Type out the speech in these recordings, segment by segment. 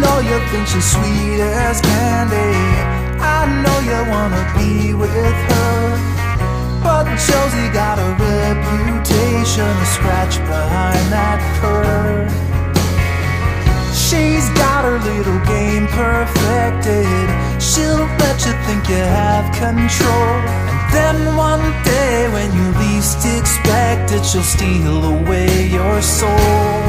know you think she's sweet as candy. I know you wanna be with her, but Josie got a reputation to scratch behind that curve. She's got her little game perfected. She'll let you think you have control, and then one day when you least expect it, she'll steal away your soul.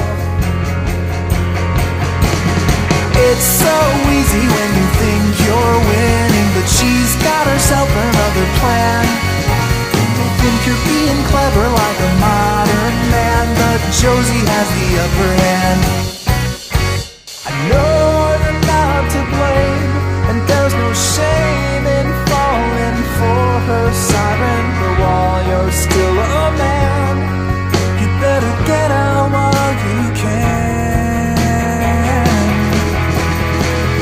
It's so easy when you think you're winning, but she's got herself another plan. You think you're being clever like a modern man, but Josie has the upper hand. I know you're not to blame, and there's no shame in falling for her siren, but while you're still a man, you better get out while you can.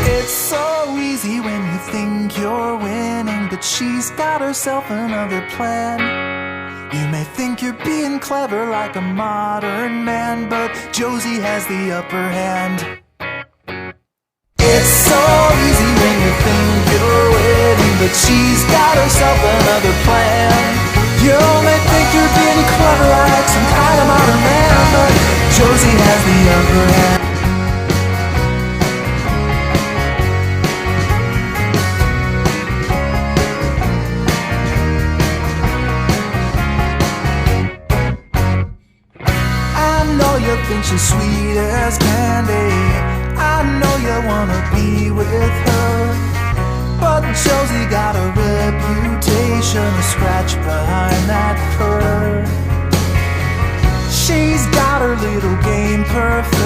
It's so easy when you think you're winning, but she's got herself another plan. You may think you're being clever like a modern man, but Josie has the upper hand. It's so easy when you think you're winning, but she's got herself another plan. You may think you're being clever like some kind of modern man, but Josie has the upper hand. I know you think she's sweet as candy. I know you wanna be with her, but Josie got a reputation to scratch behind that curve. She's got her little game perfect.